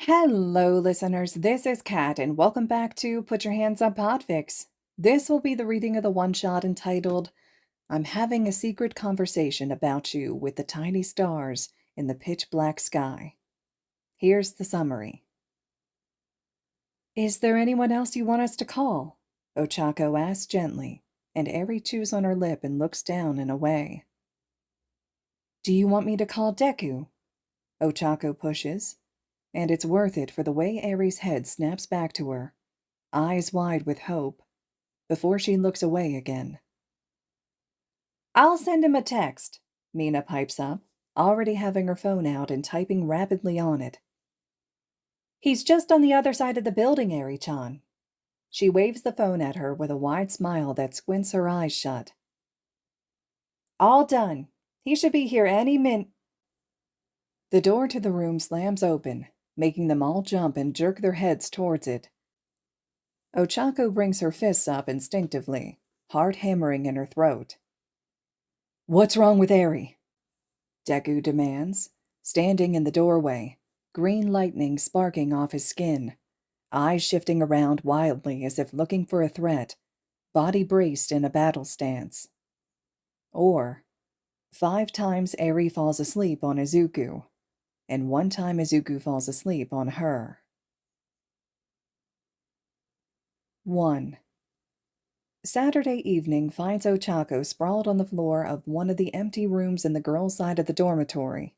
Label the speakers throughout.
Speaker 1: Hello, listeners. This is Kat, and welcome back to Put Your Hands Up Podfics. This will be the reading of the one-shot entitled, I'm Having a Secret Conversation About You with the Tiny Stars in the Pitch Black Sky. Here's the summary. Is there anyone else you want us to call? Ochako asks gently, and Eri chews on her lip and looks down and away. Do you want me to call Deku? Ochako pushes. And it's worth it for the way Eri's head snaps back to her, eyes wide with hope, before she looks away again. I'll send him a text, Mina pipes up, already having her phone out and typing rapidly on it. He's just on the other side of the building, Eri-chan. She waves the phone at her with a wide smile that squints her eyes shut. All done. He should be here any minute. The door to the room slams open, making them all jump and jerk their heads towards it. Ochako brings her fists up instinctively, heart hammering in her throat. What's wrong with Eri? Deku demands, standing in the doorway, green lightning sparking off his skin, eyes shifting around wildly as if looking for a threat, body braced in a battle stance. Or, 5 times Eri falls asleep on Izuku, and 1 time Izuku falls asleep on her. 1. Saturday evening finds Ochako sprawled on the floor of one of the empty rooms in the girls' side of the dormitory.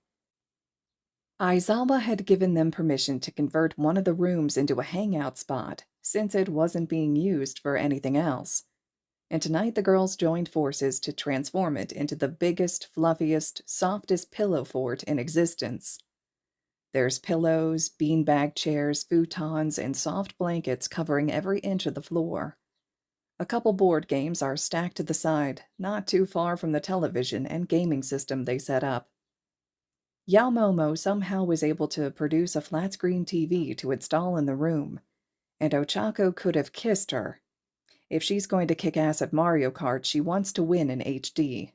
Speaker 1: Aizawa had given them permission to convert one of the rooms into a hangout spot, since it wasn't being used for anything else. And tonight the girls joined forces to transform it into the biggest, fluffiest, softest pillow fort in existence. There's pillows, beanbag chairs, futons, and soft blankets covering every inch of the floor. A couple board games are stacked to the side, not too far from the television and gaming system they set up. Yaomomo somehow was able to produce a flat-screen TV to install in the room, and Ochako could have kissed her. If she's going to kick ass at Mario Kart, she wants to win in HD.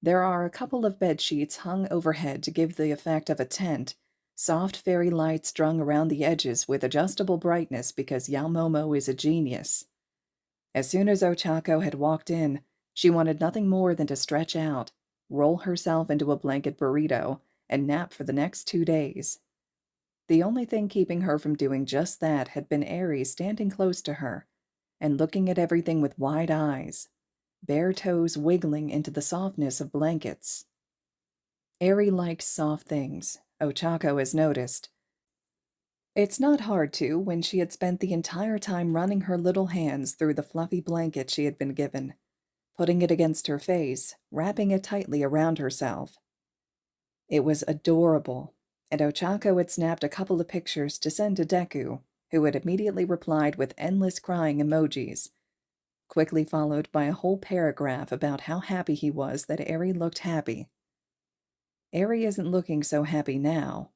Speaker 1: There are a couple of bed sheets hung overhead to give the effect of a tent, soft fairy lights strung around the edges with adjustable brightness because Yaomomo is a genius. As soon as Ochako had walked in, she wanted nothing more than to stretch out, roll herself into a blanket burrito, and nap for the next 2 days. The only thing keeping her from doing just that had been Eri standing close to her and looking at everything with wide eyes, bare toes wiggling into the softness of blankets. Eri likes soft things, Ochako has noticed. It's not hard to when she had spent the entire time running her little hands through the fluffy blanket she had been given, putting it against her face, wrapping it tightly around herself. It was adorable, and Ochako had snapped a couple of pictures to send to Deku, who had immediately replied with endless crying emojis, quickly followed by a whole paragraph about how happy he was that Eri looked happy. Eri isn't looking so happy now,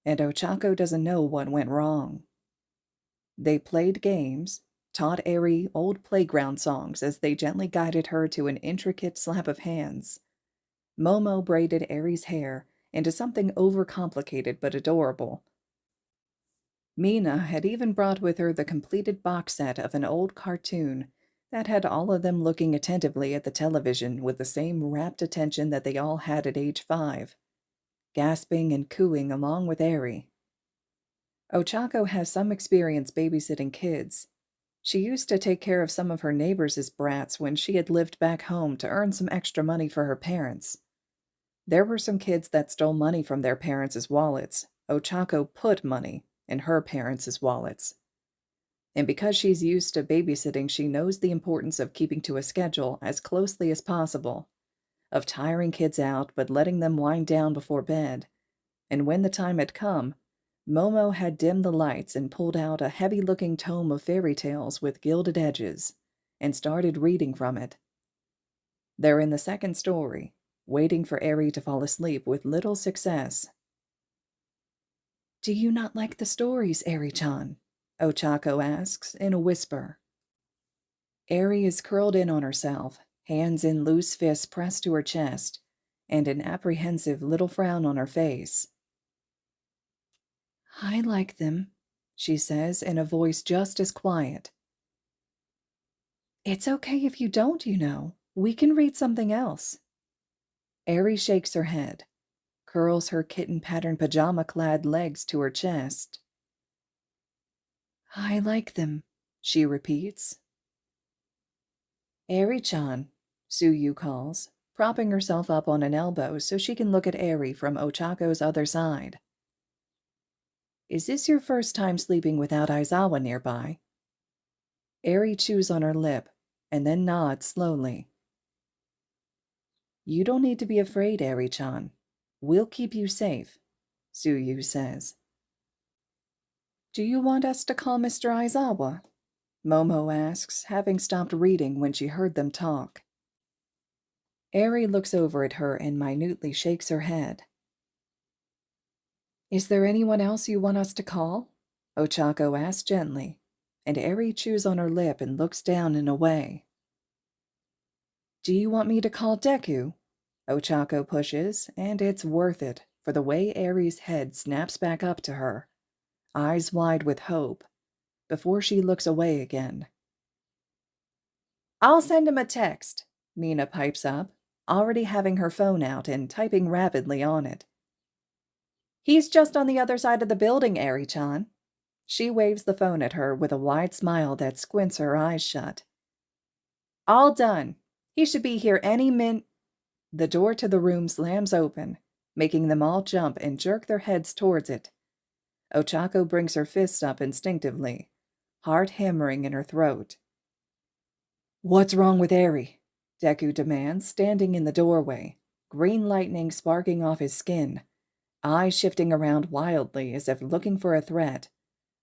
Speaker 1: and Ochako doesn't know what went wrong. They played games, taught Eri old playground songs as they gently guided her to an intricate slap of hands. Momo braided Eri's hair into something overcomplicated but adorable. Mina had even brought with her the completed box set of an old cartoon that had all of them looking attentively at the television with the same rapt attention that they all had at age 5, gasping and cooing along with Eri. Ochako has some experience babysitting kids. She used to take care of some of her neighbors' brats when she had lived back home to earn some extra money for her parents. There were some kids that stole money from their parents' wallets. Ochako put money in her parents' wallets. And because she's used to babysitting, she knows the importance of keeping to a schedule as closely as possible, of tiring kids out but letting them wind down before bed. And when the time had come, Momo had dimmed the lights and pulled out a heavy-looking tome of fairy tales with gilded edges, and started reading from it. They're in the second story, waiting for Eri to fall asleep with little success. Do you not like the stories, Eri-chan? Ochako asks in a whisper. Eri is curled in on herself, hands in loose fists pressed to her chest, and an apprehensive little frown on her face. I like them, she says in a voice just as quiet. It's okay if you don't, you know. We can read something else. Eri shakes her head, curls her kitten-pattern pajama-clad legs to her chest. I like them, she repeats. Eri-chan, Suyu calls, propping herself up on an elbow so she can look at Eri from Ochako's other side. Is this your first time sleeping without Aizawa nearby? Eri chews on her lip and then nods slowly. You don't need to be afraid, Eri-chan. We'll keep you safe, Suyu says. Do you want us to call Mr. Aizawa? Momo asks, having stopped reading when she heard them talk. Eri looks over at her and minutely shakes her head. Is there anyone else you want us to call? Ochako asks gently, and Eri chews on her lip and looks down and away. Do you want me to call Deku? Ochako pushes, and it's worth it for the way Eri's head snaps back up to her, eyes wide with hope, before she looks away again. I'll send him a text, Mina pipes up, already having her phone out and typing rapidly on it. He's just on the other side of the building, Eri-chan. She waves the phone at her with a wide smile that squints her eyes shut. All done. He should be here any min... The door to the room slams open, making them all jump and jerk their heads towards it. Ochako brings her fists up instinctively, heart hammering in her throat. What's wrong with Eri? Deku demands, standing in the doorway, green lightning sparking off his skin, eyes shifting around wildly as if looking for a threat,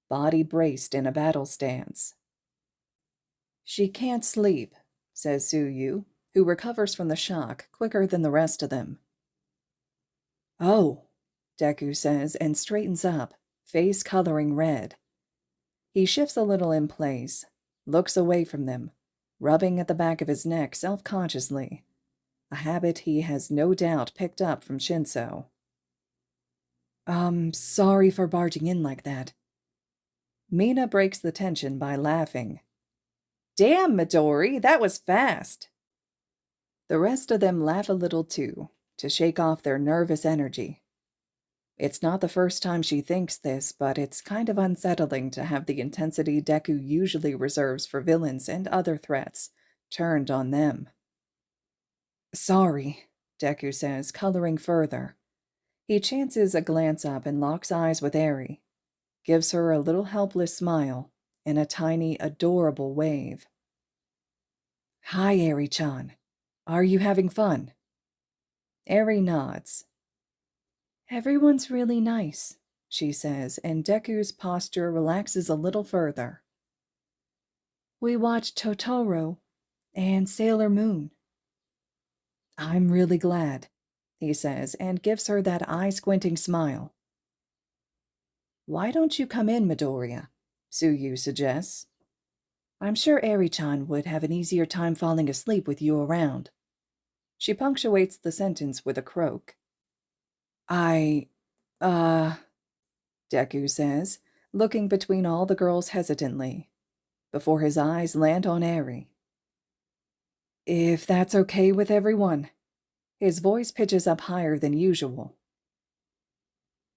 Speaker 1: body braced in a battle stance. She can't sleep, says Suyu, who recovers from the shock quicker than the rest of them. Oh, Deku says and straightens up, face coloring red. He shifts a little in place, looks away from them, rubbing at the back of his neck self-consciously, a habit he has no doubt picked up from Shinso. Sorry for barging in like that. Mina breaks the tension by laughing. Damn, Midori, that was fast. The rest of them laugh a little too, to shake off their nervous energy. It's not the first time she thinks this, but it's kind of unsettling to have the intensity Deku usually reserves for villains and other threats turned on them. Sorry, Deku says, coloring further. He chances a glance up and locks eyes with Eri, gives her a little helpless smile and a tiny, adorable wave. Hi, Eri-chan. Are you having fun? Eri nods. Everyone's really nice, she says, and Deku's posture relaxes a little further. We watched Totoro and Sailor Moon. I'm really glad, he says, and gives her that eye-squinting smile. Why don't you come in, Midoriya? Suyu suggests. I'm sure Eri-chan would have an easier time falling asleep with you around. She punctuates the sentence with a croak. Deku says, looking between all the girls hesitantly, before his eyes land on Eri. If that's okay with everyone. His voice pitches up higher than usual.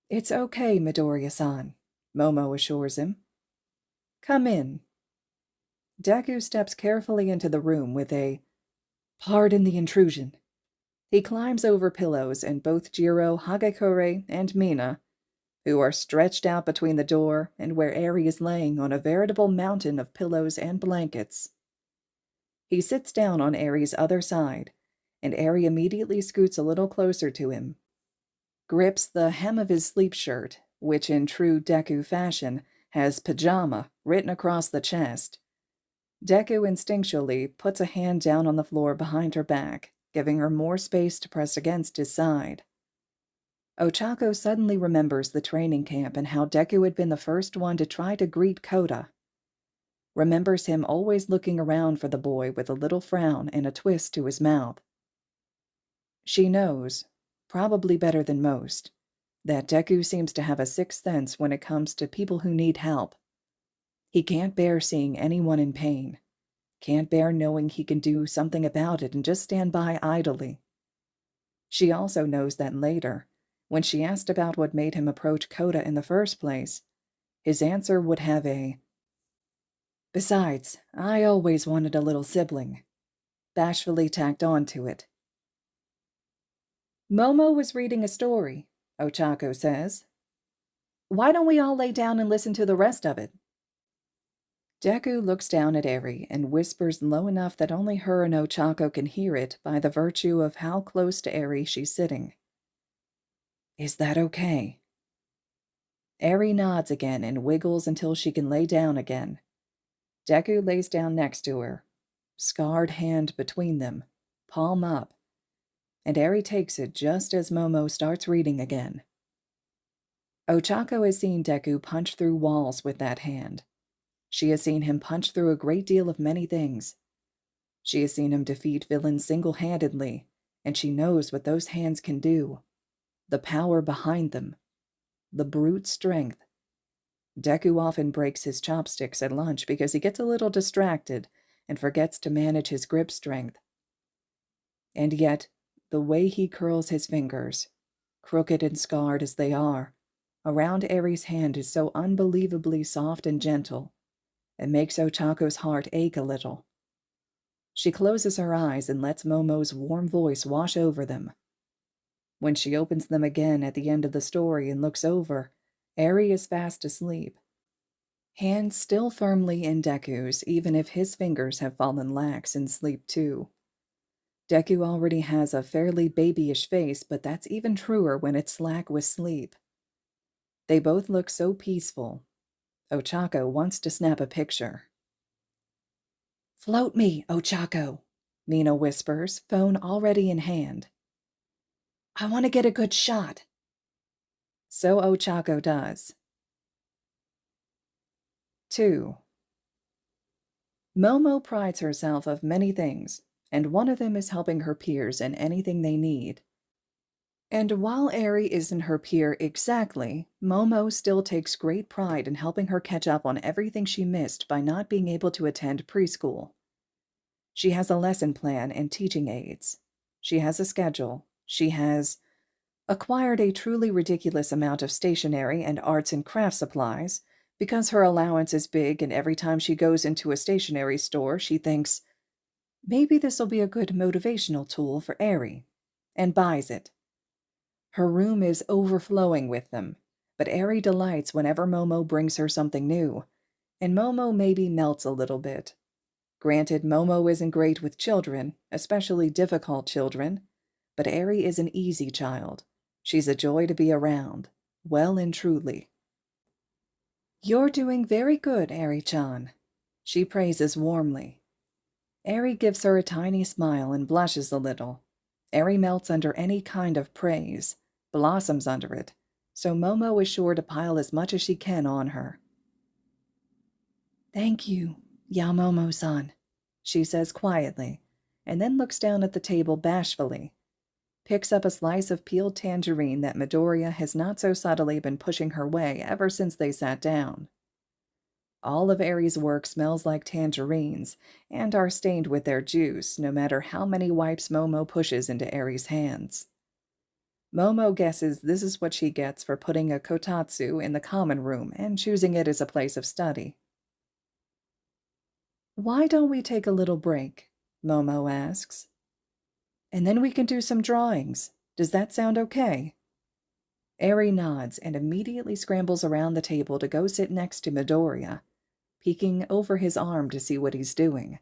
Speaker 1: It's okay, Midoriya-san, Momo assures him. Come in. Deku steps carefully into the room with a, pardon the intrusion. He climbs over pillows, and both Jiro, Hagekure, and Mina, who are stretched out between the door and where Eri is laying on a veritable mountain of pillows and blankets. He sits down on Eri's other side, and Eri immediately scoots a little closer to him, grips the hem of his sleep shirt, which in true Deku fashion has pajama written across the chest. Deku instinctually puts a hand down on the floor behind her back, giving her more space to press against his side. Ochako suddenly remembers the training camp and how Deku had been the first one to try to greet Kota. Remembers him always looking around for the boy with a little frown and a twist to his mouth. She knows, probably better than most, that Deku seems to have a sixth sense when it comes to people who need help. He can't bear seeing anyone in pain, can't bear knowing he can do something about it and just stand by idly. She also knows that later, when she asked about what made him approach Koda in the first place, his answer would have a, "Besides, I always wanted a little sibling," bashfully tacked on to it. Momo was reading a story, Ochako says. "Why don't we all lay down and listen to the rest of it?" Deku looks down at Eri and whispers low enough that only her and Ochako can hear it by the virtue of how close to Eri she's sitting. "Is that okay?" Eri nods again and wiggles until she can lay down again. Deku lays down next to her, scarred hand between them, palm up, and Eri takes it just as Momo starts reading again. Ochako has seen Deku punch through walls with that hand. She has seen him punch through a great deal of many things. She has seen him defeat villains single-handedly, and she knows what those hands can do. The power behind them. The brute strength. Deku often breaks his chopsticks at lunch because he gets a little distracted and forgets to manage his grip strength. And yet, the way he curls his fingers, crooked and scarred as they are, around Eri's hand is so unbelievably soft and gentle, it makes Ochako's heart ache a little. She closes her eyes and lets Momo's warm voice wash over them. When she opens them again at the end of the story and looks over, Eri is fast asleep. Hands still firmly in Deku's, even if his fingers have fallen lax in sleep too. Deku already has a fairly babyish face, but that's even truer when it's slack with sleep. They both look so peaceful. Ochako wants to snap a picture. "Float me, Ochako," Mina whispers, phone already in hand. "I want to get a good shot." So Ochako does. 2. Momo prides herself of many things, and one of them is helping her peers in anything they need. And while Eri isn't her peer exactly, Momo still takes great pride in helping her catch up on everything she missed by not being able to attend preschool. She has a lesson plan and teaching aids. She has a schedule. She has acquired a truly ridiculous amount of stationery and arts and craft supplies because her allowance is big, and every time she goes into a stationery store, she thinks, maybe this will be a good motivational tool for Eri, and buys it. Her room is overflowing with them, but Eri delights whenever Momo brings her something new, and Momo maybe melts a little bit. Granted, Momo isn't great with children, especially difficult children, but Eri is an easy child. She's a joy to be around, well and truly. "You're doing very good, Eri-chan," she praises warmly. Eri gives her a tiny smile and blushes a little. Eri melts under any kind of praise, blossoms under it, so Momo is sure to pile as much as she can on her. "Thank you, Yamomo-san," she says quietly, and then looks down at the table bashfully, picks up a slice of peeled tangerine that Midoriya has not so subtly been pushing her way ever since they sat down. All of Eri's work smells like tangerines and are stained with their juice, no matter how many wipes Momo pushes into Eri's hands. Momo guesses this is what she gets for putting a kotatsu in the common room and choosing it as a place of study. "Why don't we take a little break?" Momo asks. "And then we can do some drawings. Does that sound okay?" Eri nods and immediately scrambles around the table to go sit next to Midoriya, peeking over his arm to see what he's doing.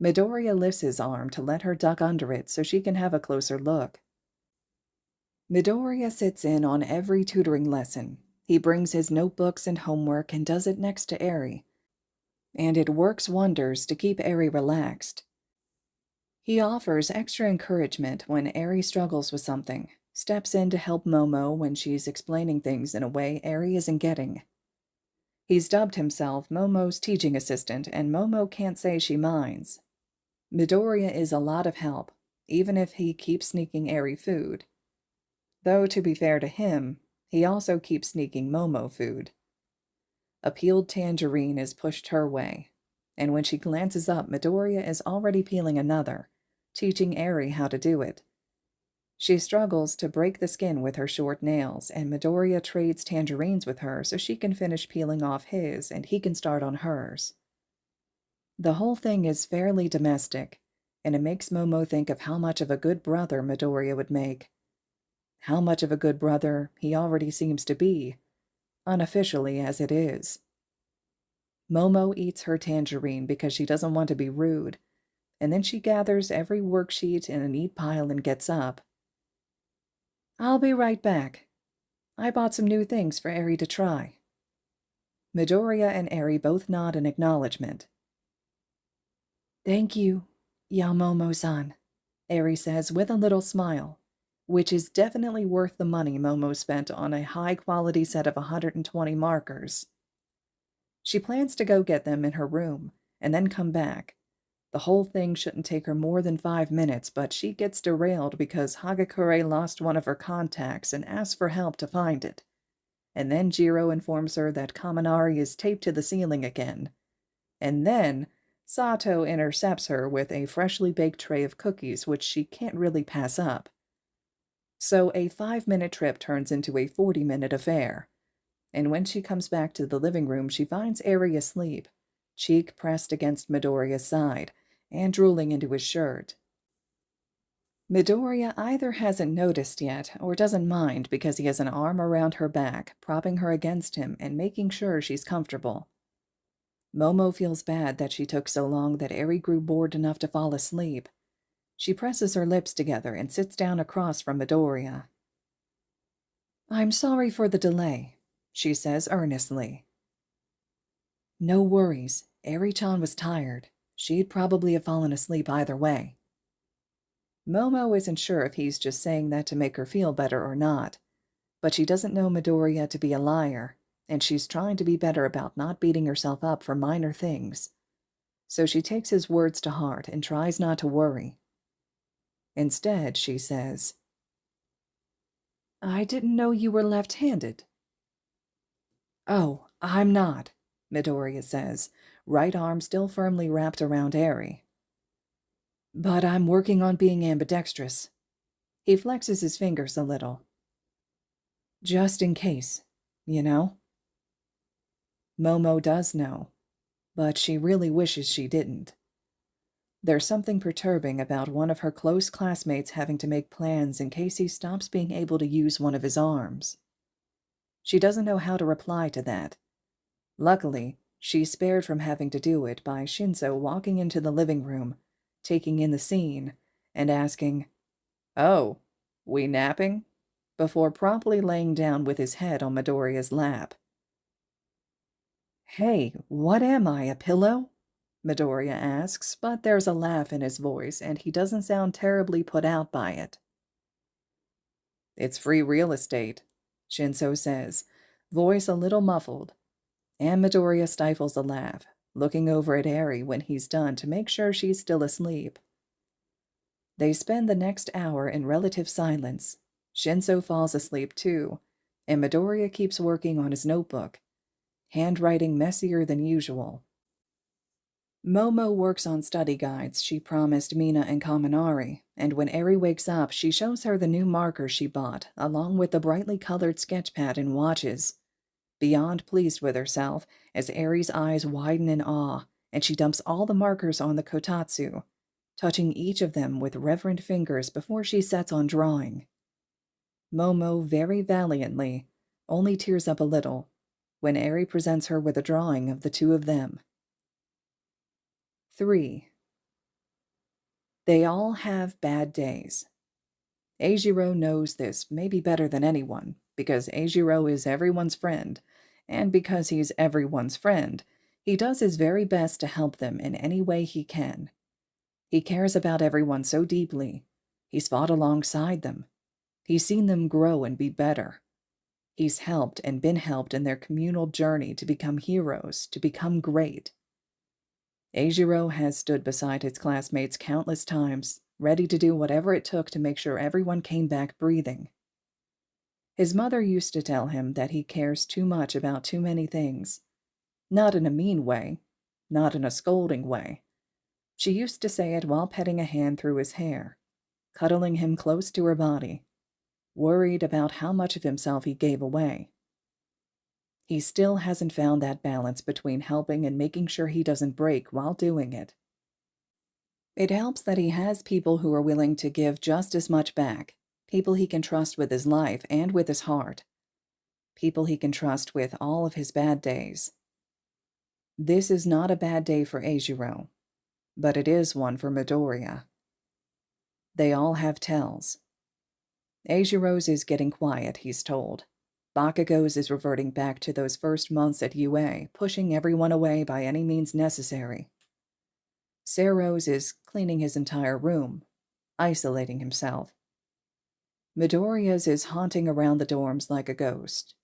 Speaker 1: Midoriya lifts his arm to let her duck under it so she can have a closer look. Midoriya sits in on every tutoring lesson. He brings his notebooks and homework and does it next to Eri, and it works wonders to keep Eri relaxed. He offers extra encouragement when Eri struggles with something, steps in to help Momo when she's explaining things in a way Eri isn't getting. He's dubbed himself Momo's teaching assistant, and Momo can't say she minds. Midoriya is a lot of help, even if he keeps sneaking Eri food. Though, to be fair to him, He also keeps sneaking Momo food. A peeled tangerine is pushed her way, and when she glances up, Midoriya is already peeling another, teaching Eri how to do it. She struggles to break the skin with her short nails, and Midoriya trades tangerines with her so she can finish peeling off his and he can start on hers. The whole thing is fairly domestic, and it makes Momo think of how much of a good brother Midoriya would make. How much of a good brother he already seems to be, unofficially as it is. Momo eats her tangerine because she doesn't want to be rude, and then she gathers every worksheet in a neat pile and gets up. "I'll be right back. I bought some new things for Eri to try." Midoriya and Eri both nod in acknowledgement. "Thank you, Yamomo-san," Eri says with a little smile, which is definitely worth the money Momo spent on a high-quality set of 120 markers. She plans to go get them in her room and then come back. The whole thing shouldn't take her more than 5 minutes, but she gets derailed because Hagakure lost one of her contacts and asks for help to find it. And then Jiro informs her that Kaminari is taped to the ceiling again. And then Sato intercepts her with a freshly baked tray of cookies, which she can't really pass up. So a 5-minute trip turns into a 40-minute affair. And when she comes back to the living room, she finds Eri asleep, cheek pressed against Midoriya's side, and drooling into his shirt. Midoriya either hasn't noticed yet or doesn't mind because he has an arm around her back, propping her against him and making sure she's comfortable. Momo feels bad that she took so long that Eri grew bored enough to fall asleep. She presses her lips together and sits down across from Midoriya. "I'm sorry for the delay," she says earnestly. "No worries. Eri-chan was tired. She'd probably have fallen asleep either way." Momo isn't sure if he's just saying that to make her feel better or not, but she doesn't know Midoriya to be a liar, and she's trying to be better about not beating herself up for minor things. So she takes his words to heart and tries not to worry. Instead, she says, "I didn't know you were left-handed." "Oh, I'm not," Midoriya says, right arm still firmly wrapped around Eri. "But I'm working on being ambidextrous." He flexes his fingers a little. "Just in case, you know?" Momo does know, but she really wishes she didn't. There's something perturbing about one of her close classmates having to make plans in case he stops being able to use one of his arms. She doesn't know how to reply to that. Luckily, she's spared from having to do it by Shinso walking into the living room, taking in the scene, and asking, "Oh, we napping?" before promptly laying down with his head on Midoriya's lap. "Hey, what am I, a pillow?" Midoriya asks, but there's a laugh in his voice, and he doesn't sound terribly put out by it. "It's free real estate," Shinso says, voice a little muffled, and Midoriya stifles a laugh, looking over at Eri when he's done to make sure she's still asleep. They spend the next hour in relative silence. Shinso falls asleep too, and Midoriya keeps working on his notebook, handwriting messier than usual. Momo works on study guides she promised Mina and Kaminari, and when Eri wakes up, she shows her the new markers she bought, along with the brightly colored sketch pad and watches. Beyond pleased with herself, as Eri's eyes widen in awe, and she dumps all the markers on the kotatsu, touching each of them with reverent fingers before she sets on drawing. Momo very valiantly only tears up a little when Eri presents her with a drawing of the two of them. 3. They all have bad days. Eijiro knows this maybe better than anyone, because Eijiro is everyone's friend, and because he's everyone's friend, he does his very best to help them in any way he can. He cares about everyone so deeply. He's fought alongside them. He's seen them grow and be better. He's helped and been helped in their communal journey to become heroes, to become great. Eijiro has stood beside his classmates countless times, ready to do whatever it took to make sure everyone came back breathing. His mother used to tell him that he cares too much about too many things. Not in a mean way, not in a scolding way. She used to say it while petting a hand through his hair, cuddling him close to her body, worried about how much of himself he gave away. He still hasn't found that balance between helping and making sure he doesn't break while doing it. It helps that he has people who are willing to give just as much back, people he can trust with his life and with his heart, people he can trust with all of his bad days. This is not a bad day for Eijiro, but it is one for Midoriya. They all have tells. Eijiro's is getting quiet, he's told. Bakugo's is reverting back to those first months at UA, pushing everyone away by any means necessary. Sero's is cleaning his entire room, isolating himself. Midoriya's is haunting around the dorms like a ghost,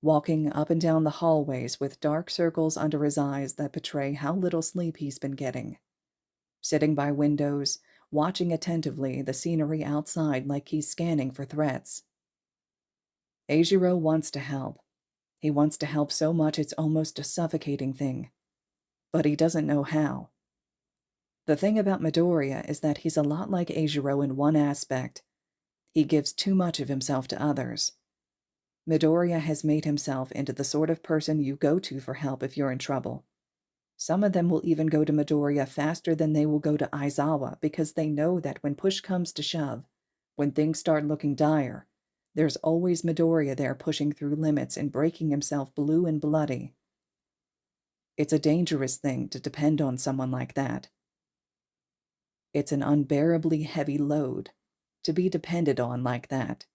Speaker 1: walking up and down the hallways with dark circles under his eyes that betray how little sleep he's been getting. Sitting by windows, watching attentively the scenery outside like he's scanning for threats. Eijiro wants to help. He wants to help so much it's almost a suffocating thing. But he doesn't know how. The thing about Midoriya is that he's a lot like Eijiro in one aspect. He gives too much of himself to others. Midoriya has made himself into the sort of person you go to for help if you're in trouble. Some of them will even go to Midoriya faster than they will go to Aizawa because they know that when push comes to shove, when things start looking dire, there's always Midoriya there pushing through limits and breaking himself blue and bloody. It's a dangerous thing to depend on someone like that. It's an unbearably heavy load to be depended on like that.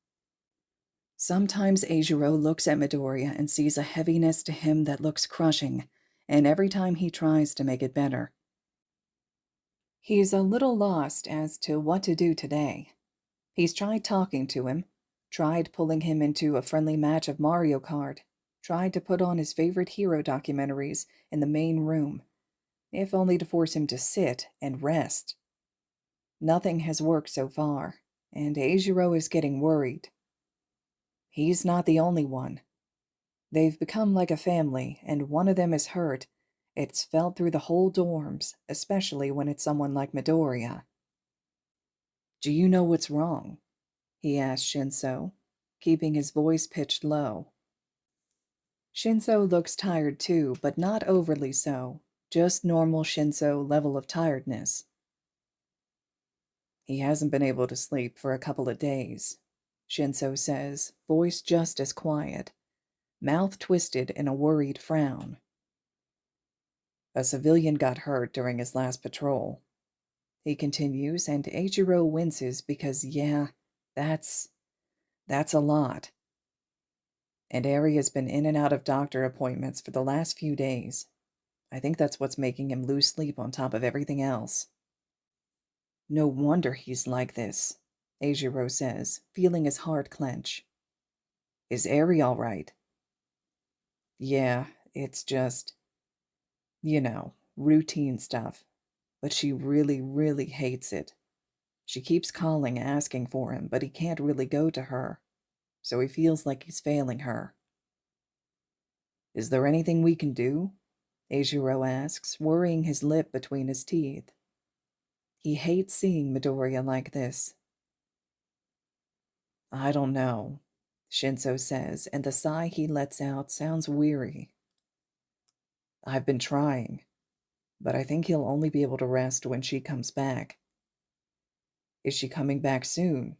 Speaker 1: Sometimes Eijiro looks at Midoriya and sees a heaviness to him that looks crushing, and every time he tries to make it better. He's a little lost as to what to do today. He's tried talking to him, tried pulling him into a friendly match of Mario Kart, tried to put on his favorite hero documentaries in the main room, if only to force him to sit and rest. Nothing has worked so far, and Eijiro is getting worried. He's not the only one. They've become like a family, and one of them is hurt. It's felt through the whole dorms, especially when it's someone like Midoriya. "Do you know what's wrong?" he asked Shinso, keeping his voice pitched low. Shinso looks tired too, but not overly so, just normal Shinso level of tiredness. "He hasn't been able to sleep for a couple of days," Shinso says, voice just as quiet, mouth twisted in a worried frown. "A civilian got hurt during his last patrol," he continues, and Eiichiro winces because, that's a lot. "And Eri has been in and out of doctor appointments for the last few days. I think that's what's making him lose sleep on top of everything else." "No wonder he's like this," Eiichiro says, feeling his heart clench. "Is Eri all right?" "Yeah, it's just, routine stuff. But she really, really hates it. She keeps calling, asking for him, but he can't really go to her. So he feels like he's failing her." "Is there anything we can do?" Eijiro asks, worrying his lip between his teeth. He hates seeing Midoriya like this. "I don't know," Shinso says, and the sigh he lets out sounds weary. "I've been trying, but I think he'll only be able to rest when she comes back." "Is she coming back soon?"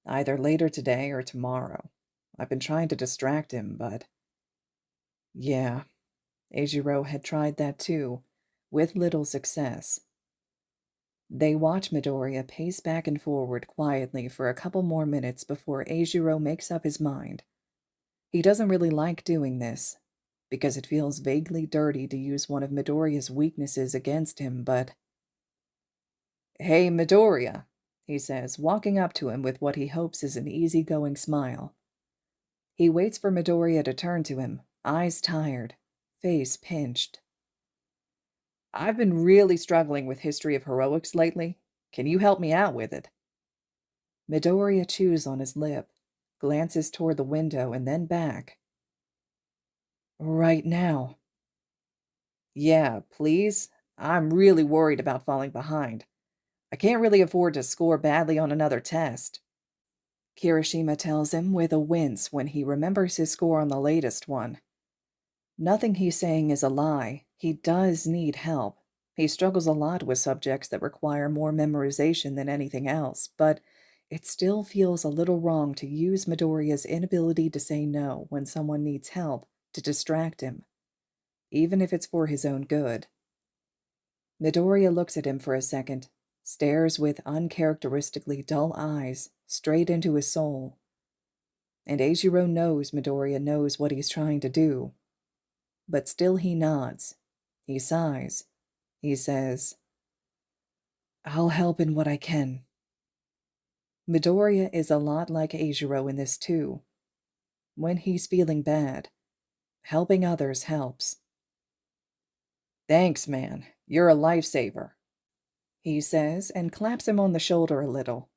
Speaker 1: "Either later today or tomorrow. I've been trying to distract him, but—" Yeah, Eijiro had tried that too, with little success. They watch Midoriya pace back and forward quietly for a couple more minutes before Eijiro makes up his mind. He doesn't really like doing this, because it feels vaguely dirty to use one of Midoriya's weaknesses against him, but... "Hey, Midoriya," he says, walking up to him with what he hopes is an easygoing smile. He waits for Midoriya to turn to him, eyes tired, face pinched. "I've been really struggling with History of Heroics lately. Can you help me out with it?" Midoriya chews on his lip, glances toward the window and then back. Right now. Yeah, please. I'm really worried about falling behind. I can't really afford to score badly on another test. Kirishima tells him with a wince when he remembers his score on the latest one. Nothing he's saying is a lie. He does need help. He struggles a lot with subjects that require more memorization than anything else, but it still feels a little wrong to use Midoriya's inability to say no when someone needs help to distract him, even if it's for his own good. Midoriya looks at him for a second, stares with uncharacteristically dull eyes straight into his soul. And Eijiro knows Midoriya knows what he's trying to do. But still he nods. He sighs. He says, I'll help in what I can. Midoriya is a lot like Eijiro in this too. When he's feeling bad, helping others helps. Thanks, man. You're a lifesaver, he says and claps him on the shoulder a little,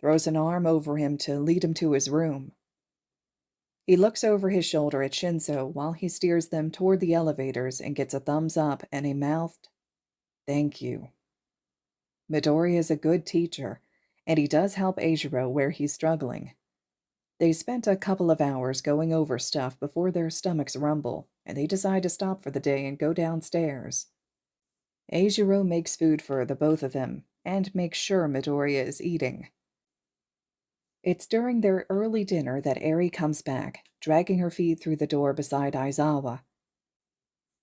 Speaker 1: throws an arm over him to lead him to his room. He looks over his shoulder at Shinso while he steers them toward the elevators and gets a thumbs up and a mouthed, thank you. Midoriya is a good teacher, and he does help Eijiro where he's struggling. They spent a couple of hours going over stuff before their stomachs rumble, and they decide to stop for the day and go downstairs. Eijiro makes food for the both of them and makes sure Midoriya is eating. It's during their early dinner that Eri comes back, dragging her feet through the door beside Aizawa.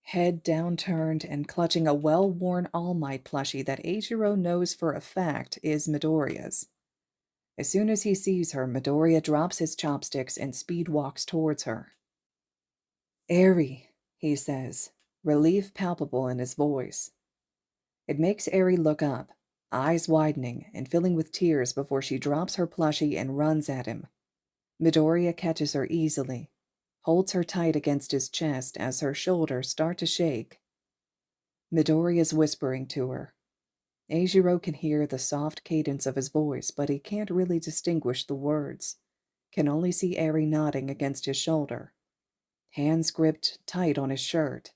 Speaker 1: Head downturned and clutching a well-worn All Might plushie that Eijiro knows for a fact is Midoriya's. As soon as he sees her, Midoriya drops his chopsticks and speed walks towards her. Eri, he says, relief palpable in his voice. It makes Eri look up, eyes widening and filling with tears before she drops her plushie and runs at him. Midoriya catches her easily, holds her tight against his chest as her shoulders start to shake. Midoriya's whispering to her. Eijiro can hear the soft cadence of his voice, but he can't really distinguish the words. Can only see Eri nodding against his shoulder, hands gripped tight on his shirt.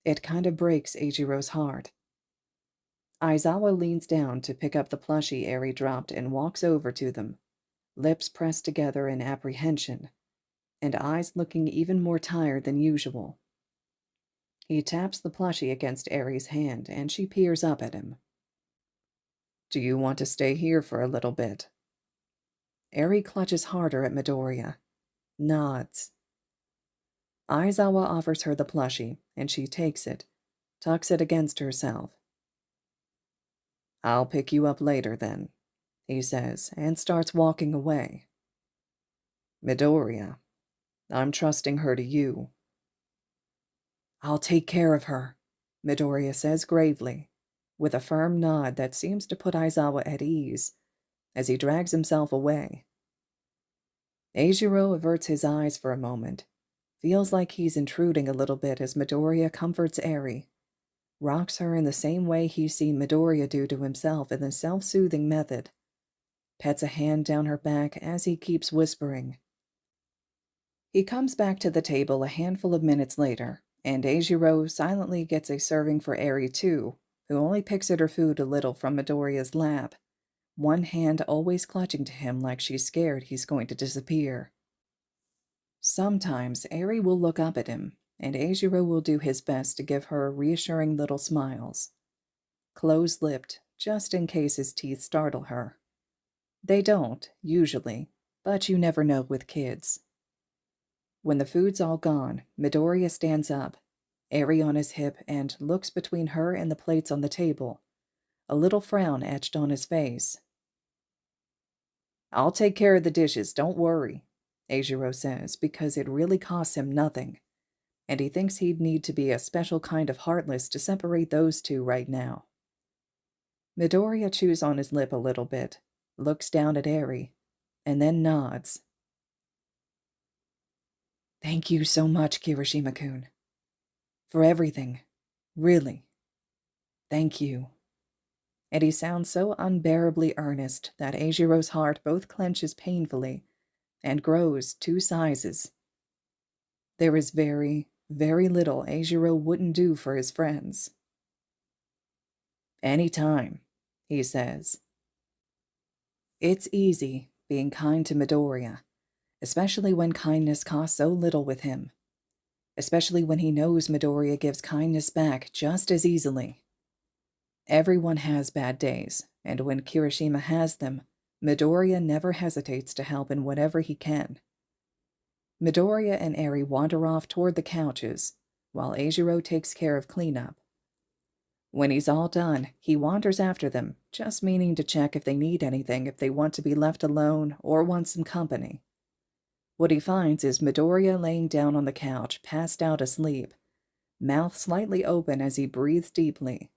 Speaker 1: It kind of breaks Eijiro's heart. Aizawa leans down to pick up the plushie Eri dropped and walks over to them, lips pressed together in apprehension, and eyes looking even more tired than usual. He taps the plushie against Eri's hand, and she peers up at him. Do you want to stay here for a little bit? Eri clutches harder at Midoriya, nods. Aizawa offers her the plushie, and she takes it, tucks it against herself. I'll pick you up later, then, he says, and starts walking away. Midoriya, I'm trusting her to you. I'll take care of her, Midoriya says gravely, with a firm nod that seems to put Aizawa at ease, as he drags himself away. Eijiro averts his eyes for a moment, feels like he's intruding a little bit as Midoriya comforts Eri, rocks her in the same way he's seen Midoriya do to himself in the self-soothing method, pets a hand down her back as he keeps whispering. He comes back to the table a handful of minutes later, and Eijiro silently gets a serving for Eri too, who only picks at her food a little from Midoriya's lap, one hand always clutching to him like she's scared he's going to disappear. Sometimes Eri will look up at him, and Eijiro will do his best to give her reassuring little smiles, close-lipped, just in case his teeth startle her. They don't, usually, but you never know with kids. When the food's all gone, Midoriya stands up, Eri on his hip, and looks between her and the plates on the table, a little frown etched on his face. I'll take care of the dishes, don't worry, Eijiro says, because it really costs him nothing, and he thinks he'd need to be a special kind of heartless to separate those two right now. Midoriya chews on his lip a little bit, looks down at Eri, and then nods. Thank you so much, Kirishima-kun. For everything. Really. Thank you. And he sounds so unbearably earnest that Eijiro's heart both clenches painfully and grows 2 sizes. There is very, very little Eijiro wouldn't do for his friends. "Any time," he says. It's easy being kind to Midoriya, especially when kindness costs so little with him, especially when he knows Midoriya gives kindness back just as easily. Everyone has bad days, and when Kirishima has them, Midoriya never hesitates to help in whatever he can. Midoriya and Eri wander off toward the couches, while Eijiro takes care of cleanup. When he's all done, he wanders after them, just meaning to check if they need anything, if they want to be left alone or want some company. What he finds is Midoriya laying down on the couch, passed out asleep, mouth slightly open as he breathes deeply.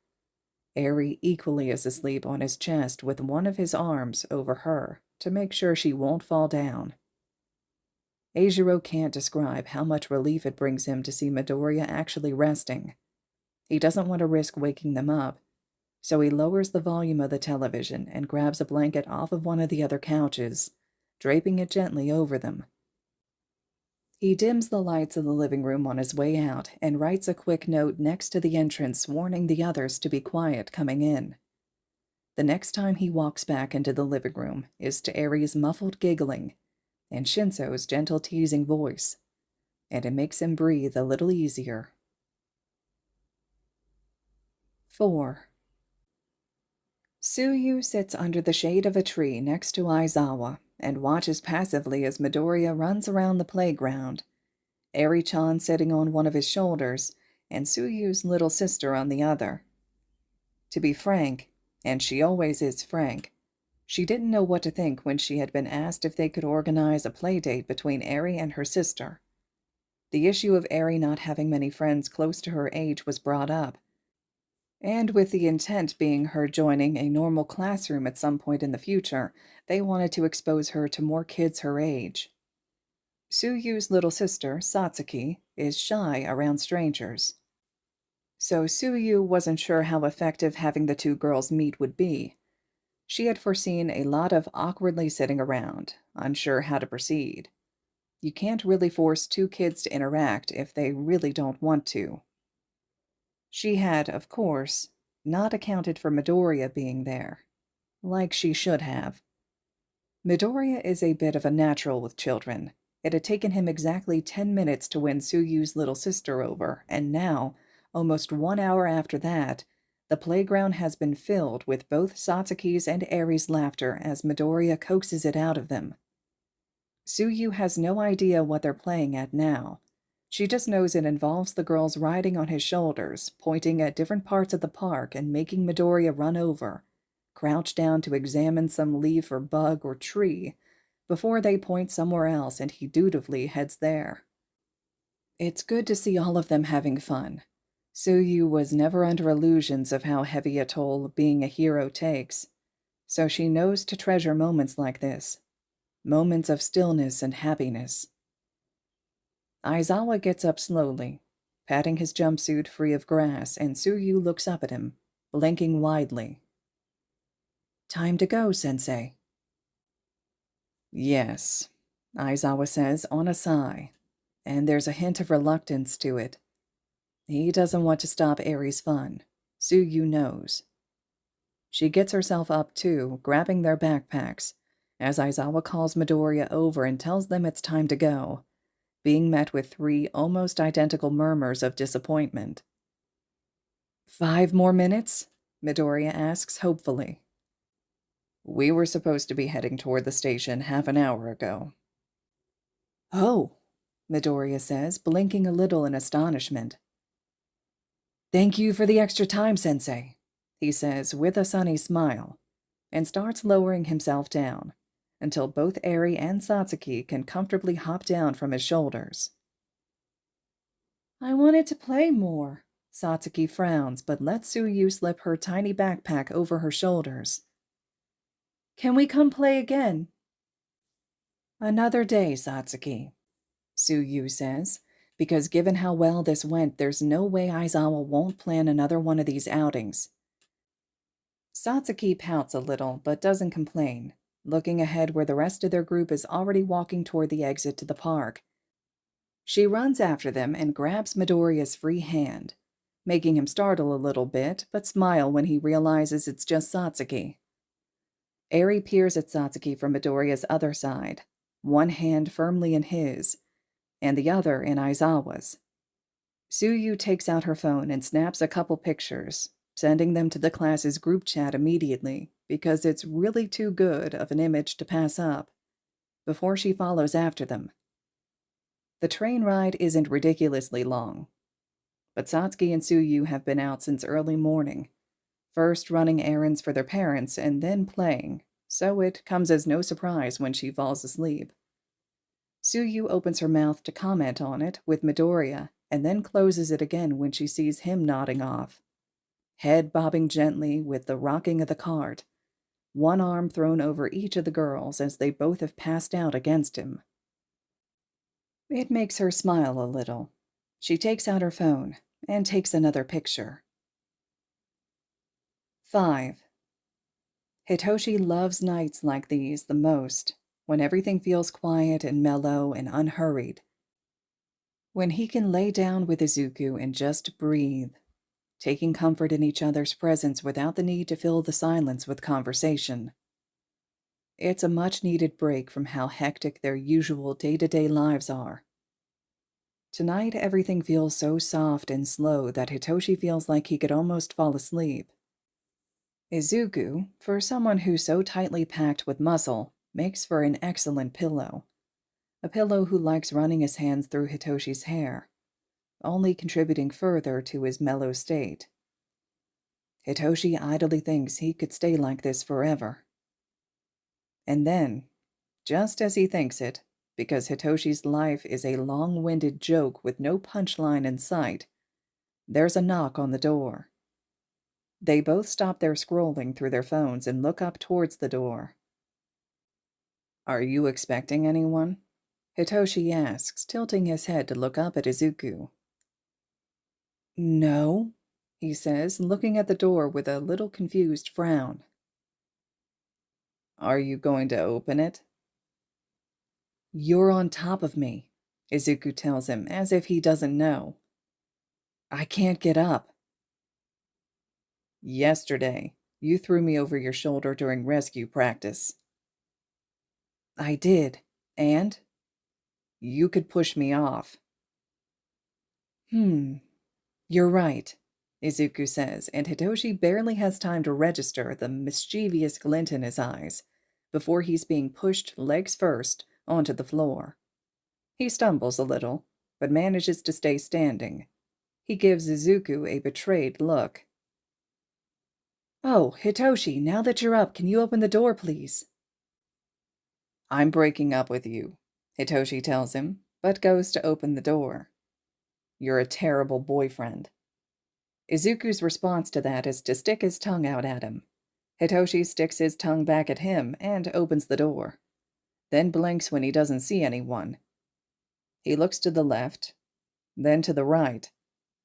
Speaker 1: Eri equally is asleep on his chest with one of his arms over her to make sure she won't fall down. Eijiro can't describe how much relief it brings him to see Midoriya actually resting. He doesn't want to risk waking them up, so he lowers the volume of the television and grabs a blanket off of one of the other couches, draping it gently over them. He dims the lights of the living room on his way out and writes a quick note next to the entrance warning the others to be quiet coming in. The next time he walks back into the living room is to Eri's muffled giggling and Shinso's gentle teasing voice, and it makes him breathe a little easier. 4. Tsuyu sits under the shade of a tree next to Aizawa and watches passively as Midoriya runs around the playground, Eri-chan sitting on one of his shoulders and Tsuyu's little sister on the other. To be frank, and she always is frank, she didn't know what to think when she had been asked if they could organize a playdate between Eri and her sister. The issue of Eri not having many friends close to her age was brought up, and with the intent being her joining a normal classroom at some point in the future, they wanted to expose her to more kids her age. Tsuyu's little sister, Satsuki, is shy around strangers. So Tsuyu wasn't sure how effective having the two girls meet would be. She had foreseen a lot of awkwardly sitting around, unsure how to proceed. You can't really force two kids to interact if they really don't want to. She had, of course, not accounted for Midoriya being there, like she should have. Midoriya is a bit of a natural with children. It had taken him exactly 10 minutes to win Tsuyu's little sister over, and now, almost 1 hour after that, the playground has been filled with both Satsuki's and Eri's laughter as Midoriya coaxes it out of them. Tsuyu has no idea what they're playing at now. She just knows it involves the girls riding on his shoulders, pointing at different parts of the park and making Midoriya run over, crouch down to examine some leaf or bug or tree, before they point somewhere else and he dutifully heads there. It's good to see all of them having fun. Tsuyu was never under illusions of how heavy a toll being a hero takes, so she knows to treasure moments like this, moments of stillness and happiness. Aizawa gets up slowly, patting his jumpsuit free of grass, and Tsuyu looks up at him, blinking widely. "Time to go, Sensei." "Yes," Aizawa says on a sigh, and there's a hint of reluctance to it. He doesn't want to stop Eri's fun. Tsuyu knows. She gets herself up too, grabbing their backpacks, as Aizawa calls Midoriya over and tells them it's time to go, being met with 3 almost identical murmurs of disappointment. 5 more minutes? Midoriya asks hopefully. "We were supposed to be heading toward the station half an hour ago." "Oh," Midoriya says, blinking a little in astonishment. "Thank you for the extra time, Sensei," he says with a sunny smile, and starts lowering himself down, until both Eri and Satsuki can comfortably hop down from his shoulders. "I wanted to play more," Satsuki frowns, but lets Tsuyu slip her tiny backpack over her shoulders. "Can we come play again?" "Another day, Satsuki," Tsuyu says, because given how well this went, there's no way Aizawa won't plan another one of these outings. Satsuki pouts a little, but doesn't complain, looking ahead where the rest of their group is already walking toward the exit to the park. She runs after them and grabs Midoriya's free hand, making him startle a little bit, but smile when he realizes it's just Satsuki. Eri peers at Satsuki from Midoriya's other side, one hand firmly in his, and the other in Aizawa's. Tsuyu takes out her phone and snaps a couple pictures, sending them to the class's group chat immediately because it's really too good of an image to pass up, before she follows after them. The train ride isn't ridiculously long, but Satsuki and Tsuyu have been out since early morning, first running errands for their parents and then playing, so it comes as no surprise when she falls asleep. Tsuyu opens her mouth to comment on it with Midoriya and then closes it again when she sees him nodding off, head bobbing gently with the rocking of the cart, one arm thrown over each of the girls as they both have passed out against him. It makes her smile a little. She takes out her phone and takes another picture. 5. Hitoshi loves nights like these the most, when everything feels quiet and mellow and unhurried. When he can lay down with Izuku and just breathe, taking comfort in each other's presence without the need to fill the silence with conversation. It's a much-needed break from how hectic their usual day-to-day lives are. Tonight, everything feels so soft and slow that Hitoshi feels like he could almost fall asleep. Izuku, for someone who's so tightly packed with muscle, makes for an excellent pillow. A pillow who likes running his hands through Hitoshi's hair, only contributing further to his mellow state. Hitoshi idly thinks he could stay like this forever. And then, just as he thinks it, because Hitoshi's life is a long-winded joke with no punchline in sight, there's a knock on the door. They both stop their scrolling through their phones and look up towards the door. "Are you expecting anyone?" Hitoshi asks, tilting his head to look up at Izuku. "No," he says, looking at the door with a little confused frown. "Are you going to open it?" "You're on top of me," Izuku tells him, as if he doesn't know. "I can't get up." "Yesterday, you threw me over your shoulder during rescue practice." "I did, and?" "You could push me off." You're right," Izuku says, and Hitoshi barely has time to register the mischievous glint in his eyes before he's being pushed legs first onto the floor. He stumbles a little, but manages to stay standing. He gives Izuku a betrayed look. "Oh, Hitoshi, now that you're up, can you open the door, please?" "I'm breaking up with you," Hitoshi tells him, but goes to open the door. "You're a terrible boyfriend." Izuku's response to that is to stick his tongue out at him. Hitoshi sticks his tongue back at him and opens the door, then blinks when he doesn't see anyone. He looks to the left, then to the right,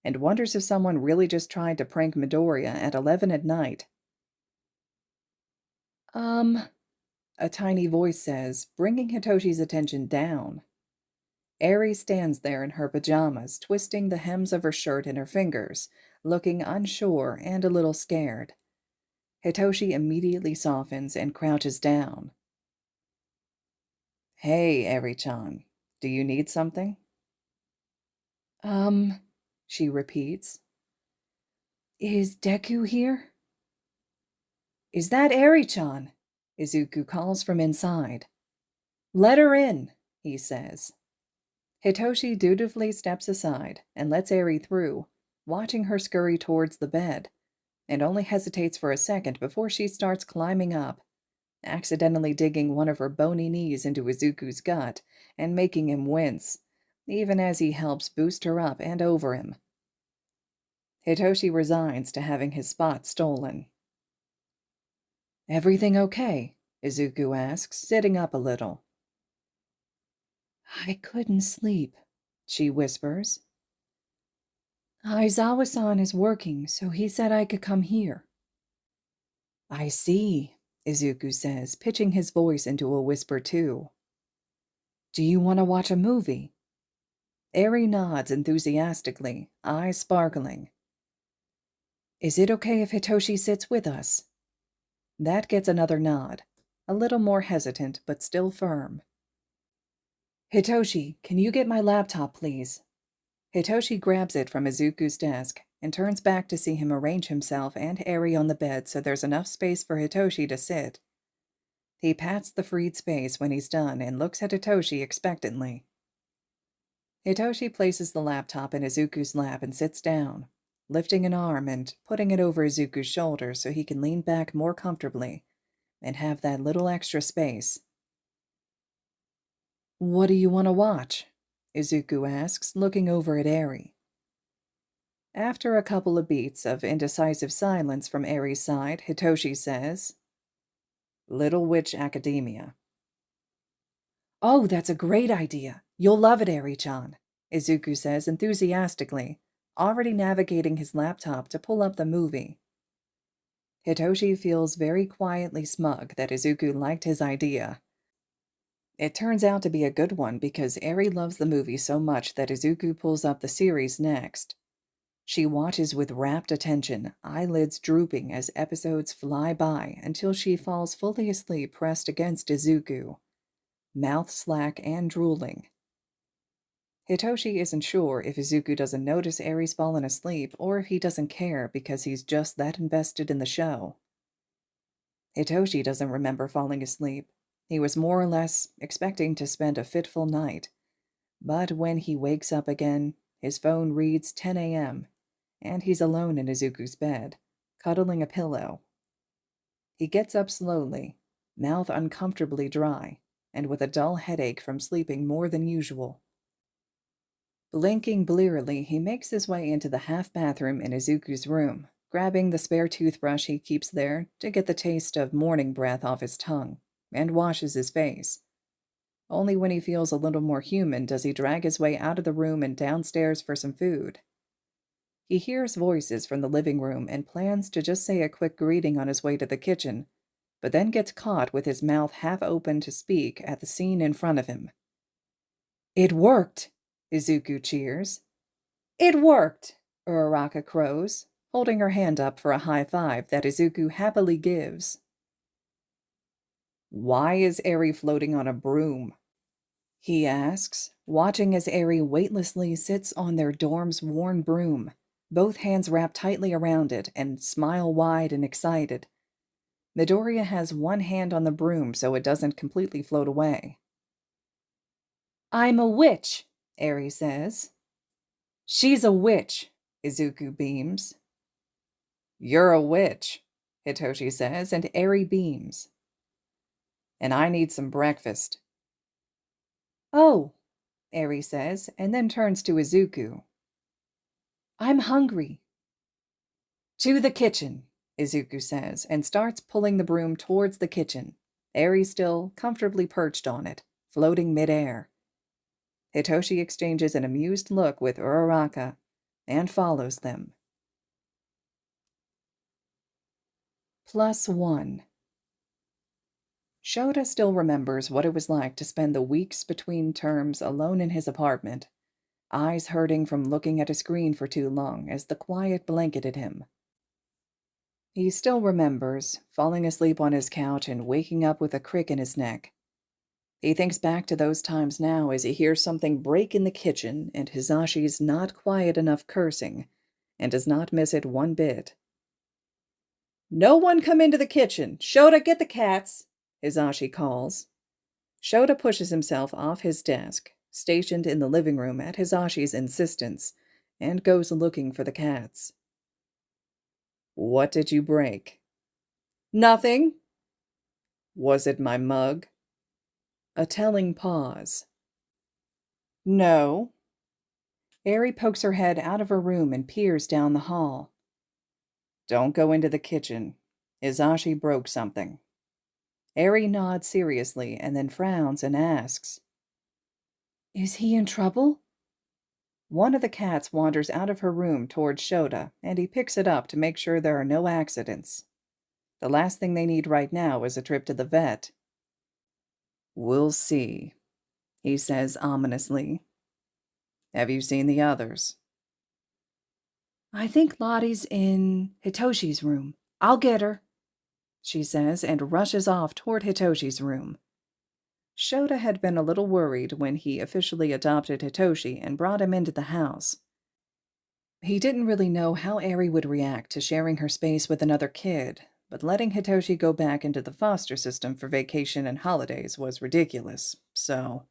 Speaker 1: and wonders if someone really just tried to prank Midoriya at 11 at night. A tiny voice says, bringing Hitoshi's attention down. Eri stands there in her pajamas, twisting the hems of her shirt in her fingers, looking unsure and a little scared. Hitoshi immediately softens and crouches down. "Hey, Eri-chan, do you need something?" She repeats. "Is Deku here?" "Is that Eri-chan?" Izuku calls from inside. "Let her in," he says. Hitoshi dutifully steps aside and lets Eri through, watching her scurry towards the bed, and only hesitates for a second before she starts climbing up, accidentally digging one of her bony knees into Izuku's gut and making him wince, even as he helps boost her up and over him. Hitoshi resigns to having his spot stolen. "Everything okay?" Izuku asks, sitting up a little. "I couldn't sleep," she whispers. "Aizawa-san is working, so he said I could come here." "I see," Izuku says, pitching his voice into a whisper too. Do you want to watch a movie? Eri nods enthusiastically, eyes sparkling. Is it okay if Hitoshi sits with us? That gets another nod, a little more hesitant but still firm. Hitoshi, can you get my laptop, please? Hitoshi grabs it from Izuku's desk and turns back to see him arrange himself and Eri on the bed so there's enough space for Hitoshi to sit. He pats the freed space when he's done and looks at Hitoshi expectantly. Hitoshi places the laptop in Izuku's lap and sits down, lifting an arm and putting it over Izuku's shoulder so he can lean back more comfortably and have that little extra space. What do you want to watch? Izuku asks, looking over at Eri. After a couple of beats of indecisive silence from Eri's side, Hitoshi says, Little Witch Academia. Oh, that's a great idea. You'll love it, Eri-chan, Izuku says enthusiastically, already navigating his laptop to pull up the movie. Hitoshi feels very quietly smug that Izuku liked his idea. It turns out to be a good one because Eri loves the movie so much that Izuku pulls up the series next. She watches with rapt attention, eyelids drooping as episodes fly by until she falls fully asleep pressed against Izuku, mouth slack and drooling. Hitoshi isn't sure if Izuku doesn't notice Eri's fallen asleep or if he doesn't care because he's just that invested in the show. Hitoshi doesn't remember falling asleep. He was more or less expecting to spend a fitful night. But when he wakes up again, his phone reads 10 a.m., and he's alone in Izuku's bed, cuddling a pillow. He gets up slowly, mouth uncomfortably dry, and with a dull headache from sleeping more than usual. Blinking blearily, he makes his way into the half-bathroom in Izuku's room, grabbing the spare toothbrush he keeps there to get the taste of morning breath off his tongue, and washes his face. Only when he feels a little more human does he drag his way out of the room and downstairs for some food. He hears voices from the living room and plans to just say a quick greeting on his way to the kitchen, but then gets caught with his mouth half open to speak at the scene in front of him. It worked! Izuku cheers. It worked! Uraraka crows, holding her hand up for a high five that Izuku happily gives. Why is Eri floating on a broom? He asks, watching as Eri weightlessly sits on their dorm's worn broom, both hands wrapped tightly around it and smile wide and excited. Midoriya has one hand on the broom so it doesn't completely float away. I'm a witch, Eri says. She's a witch, Izuku beams. You're a witch, Hitoshi says, and Eri beams. And I need some breakfast. Oh, Eri says, and then turns to Izuku. I'm hungry. To the kitchen, Izuku says, and starts pulling the broom towards the kitchen, Eri still comfortably perched on it, floating midair. Hitoshi exchanges an amused look with Uraraka and follows them. +1. Shota still remembers what it was like to spend the weeks between terms alone in his apartment, eyes hurting from looking at a screen for too long as the quiet blanketed him. He still remembers falling asleep on his couch and waking up with a crick in his neck. He thinks back to those times now as he hears something break in the kitchen and Hisashi's not quiet enough cursing, and does not miss it one bit. No one come into the kitchen! Shota, get the cats! Hisashi calls. Shota pushes himself off his desk, stationed in the living room at Hisashi's insistence, and goes looking for the cats. What did you break? Nothing. Was it my mug? A telling pause. No. Eri pokes her head out of her room and peers down the hall. Don't go into the kitchen. Hisashi broke something. Eri nods seriously and then frowns and asks, Is he in trouble? One of the cats wanders out of her room towards Shota, and he picks it up to make sure there are no accidents. The last thing they need right now is a trip to the vet. We'll see, he says ominously. Have you seen the others? I think Lottie's in Hitoshi's room. I'll get her, she says, and rushes off toward Hitoshi's room. Shota had been a little worried when he officially adopted Hitoshi and brought him into the house. He didn't really know how Eri would react to sharing her space with another kid, but letting Hitoshi go back into the foster system for vacation and holidays was ridiculous, so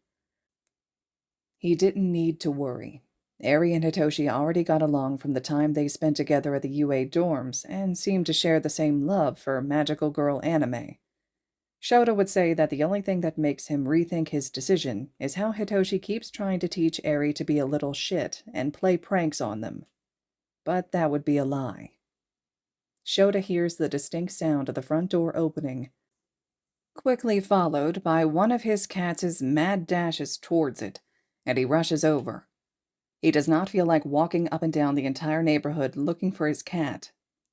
Speaker 1: he didn't need to worry. Eri and Hitoshi already got along from the time they spent together at the UA dorms and seemed to share the same love for magical girl anime. Shota would say that the only thing that makes him rethink his decision is how Hitoshi keeps trying to teach Eri to be a little shit and play pranks on them. But that would be a lie. Shota hears the distinct sound of the front door opening, quickly followed by one of his cats' mad dashes towards it, and he rushes over. He does not feel like walking up and down the entire neighborhood looking for his cat.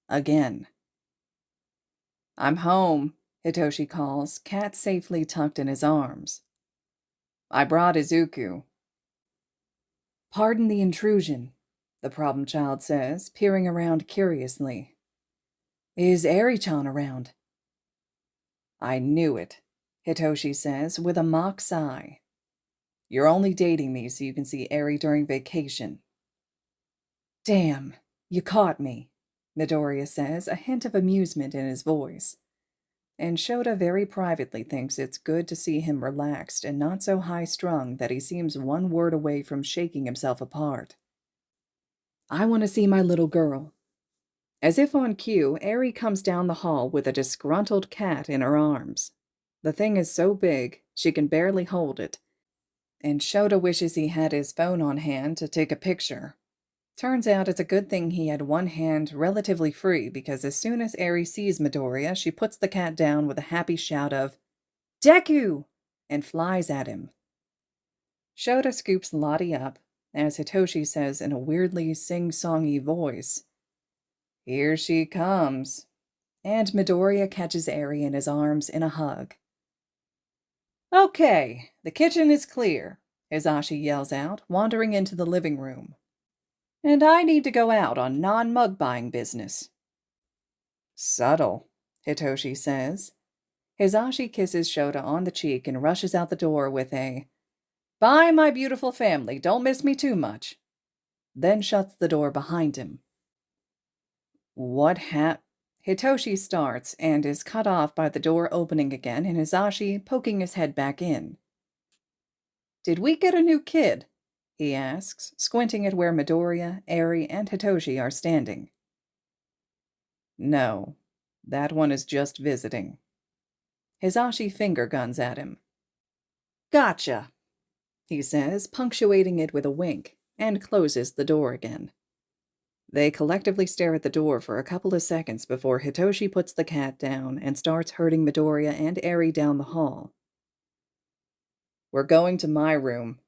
Speaker 1: Again. I'm home, Hitoshi calls, cat safely tucked in his arms. I brought Izuku. Pardon the intrusion, the problem child says, peering around curiously. Is Eri-chan around? I knew it, Hitoshi says with a mock sigh. You're only dating me so you can see Eri during vacation. Damn, you caught me, Midoriya says, a hint of amusement in his voice. And Shota very privately thinks it's good to see him relaxed and not so high-strung that he seems one word away from shaking himself apart. I want to see my little girl. As if on cue, Eri comes down the hall with a disgruntled cat in her arms. The thing is so big, she can barely hold it, and Shota wishes he had his phone on hand to take a picture. Turns out it's a good thing he had one hand relatively free, because as soon as Eri sees Midoriya, she puts the cat down with a happy shout of, Deku! And flies at him. Shota scoops Lottie up, as Hitoshi says in a weirdly sing-songy voice, Here she comes. And Midoriya catches Eri in his arms in a hug. Okay, the kitchen is clear, Hizashi yells out, wandering into the living room. And I need to go out on non-mug buying business. Subtle, Hitoshi says. Hizashi kisses Shota on the cheek and rushes out the door with a, Bye, my beautiful family, don't miss me too much. Then shuts the door behind him. Hitoshi starts and is cut off by the door opening again and Hizashi poking his head back in. Did we get a new kid? He asks, squinting at where Midoriya, Eri, and Hitoshi are standing. No, that one is just visiting. Hizashi finger guns at him. Gotcha, he says, punctuating it with a wink, and closes the door again. They collectively stare at the door for a couple of seconds before Hitoshi puts the cat down and starts herding Midoriya and Eri down the hall. We're going to my room.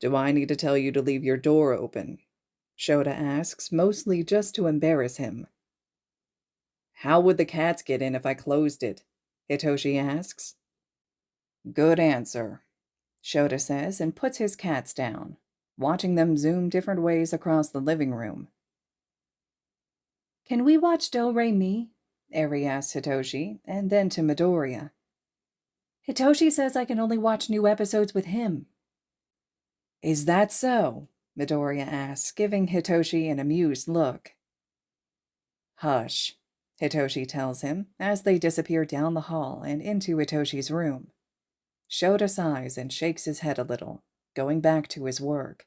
Speaker 1: Do I need to tell you to leave your door open? Shota asks, mostly just to embarrass him. How would the cats get in if I closed it? Hitoshi asks. Good answer, Shota says and puts his cats down, watching them zoom different ways across the living room. Can we watch Do-Re-Mi? Eri asks Hitoshi, and then to Midoriya. Hitoshi says I can only watch new episodes with him. Is that so? Midoriya asks, giving Hitoshi an amused look. Hush, Hitoshi tells him, as they disappear down the hall and into Hitoshi's room. Shota sighs and shakes his head a little, going back to his work.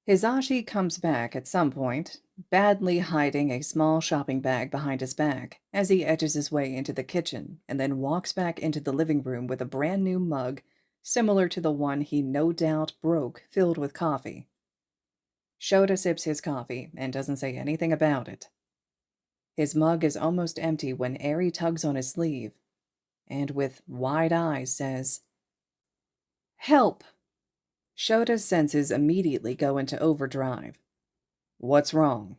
Speaker 1: Hizashi comes back at some point, badly hiding a small shopping bag behind his back as he edges his way into the kitchen and then walks back into the living room with a brand new mug similar to the one he no doubt broke, filled with coffee. Shota sips his coffee and doesn't say anything about it. His mug is almost empty when Eri tugs on his sleeve, and with wide eyes says, Help! Shota's senses immediately go into overdrive. What's wrong?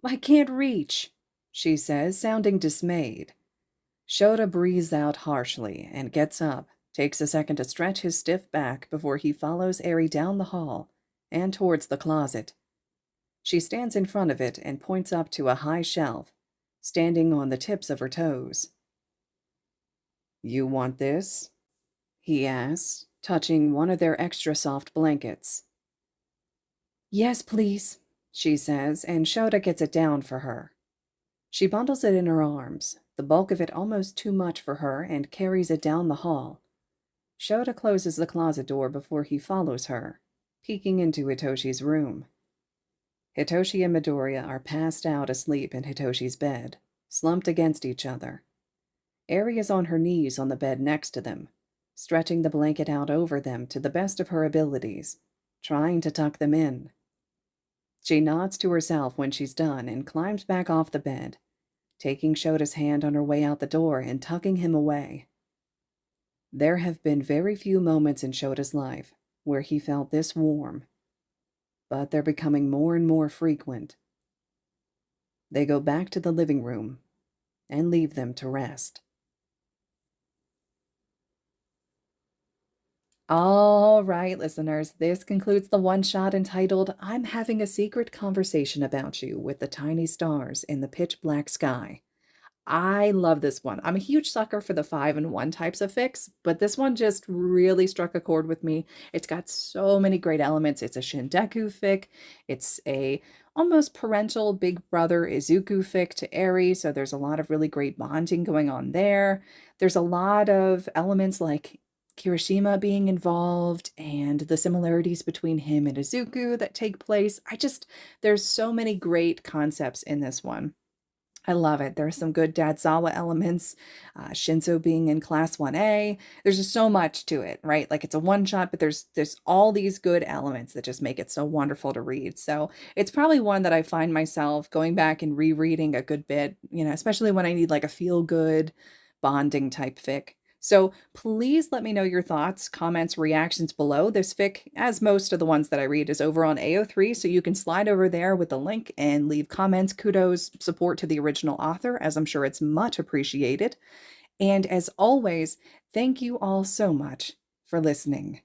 Speaker 1: I can't reach, she says, sounding dismayed. Shota breathes out harshly and gets up, takes a second to stretch his stiff back before he follows Eri down the hall and towards the closet. She stands in front of it and points up to a high shelf, standing on the tips of her toes. "You want this?" he asks, touching one of their extra soft blankets. "Yes, please," she says, and Shota gets it down for her. She bundles it in her arms, the bulk of it almost too much for her, and carries it down the hall. Shota closes the closet door before he follows her, peeking into Hitoshi's room. Hitoshi and Midoriya are passed out asleep in Hitoshi's bed, slumped against each other. Eri is on her knees on the bed next to them, stretching the blanket out over them to the best of her abilities, trying to tuck them in. She nods to herself when she's done and climbs back off the bed, taking Shota's hand on her way out the door and tucking him away. There have been very few moments in Shota's life where he felt this warm, but they're becoming more and more frequent. They go back to the living room and leave them to rest. All right, listeners, this concludes the one-shot entitled "I'm Having a Secret Conversation About You with the Tiny Stars in the Pitch Black Sky." I love this one. I'm a huge sucker for the 5-in-1 types of fics, but this one just really struck a chord with me. It's got so many great elements. It's a Shindeku fic. It's a almost parental big brother Izuku fic to Eri, so there's a lot of really great bonding going on there. There's a lot of elements like Kirishima being involved and the similarities between him and Izuku that take place. There's so many great concepts in this one. I love it. There's some good Dadzawa elements, Shinzo being in Class 1A. There's just so much to it, right? Like it's a one-shot, but there's all these good elements that just make it so wonderful to read. So it's probably one that I find myself going back and rereading a good bit, especially when I need like a feel-good bonding type fic. So please let me know your thoughts, comments, reactions below. This fic, as most of the ones that I read, is over on AO3, so you can slide over there with the link and leave comments, kudos, support to the original author, as I'm sure it's much appreciated. And as always, thank you all so much for listening.